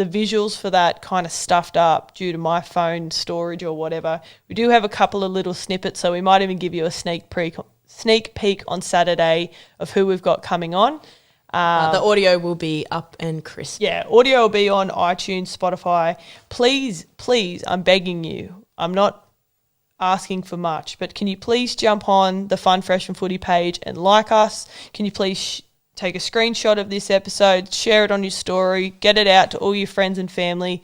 visuals for that kind of stuffed up due to my phone storage or whatever. We do have a couple of little snippets, so we might even give you a sneak peek on Saturday of who we've got coming on. The audio will be up and crisp. Yeah, audio will be on iTunes, Spotify. Please, I'm begging you. I'm not asking for much, but can you please jump on the Fun Fresh and Footy page and like us? Can you please take a screenshot of this episode, share it on your story, get it out to all your friends and family.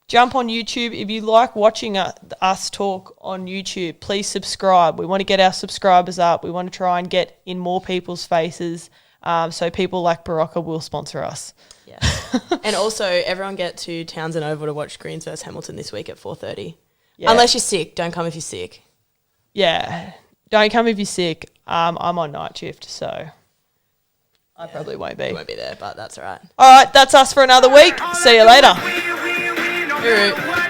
Jump on YouTube. If you like watching us talk on YouTube, please subscribe. We want to get our subscribers up. We want to try and get in more people's faces so people like Barocca will sponsor us. Yeah. And also, everyone get to Townsend Oval to watch Greens vs Hamilton this week at 4:30. Yeah. Unless you're sick. Don't come if you're sick. Yeah. don't come if you're sick. I'm on night shift, so I probably won't be. You won't be there, but that's all right. All right, that's us for another week. See you later. Hooroo.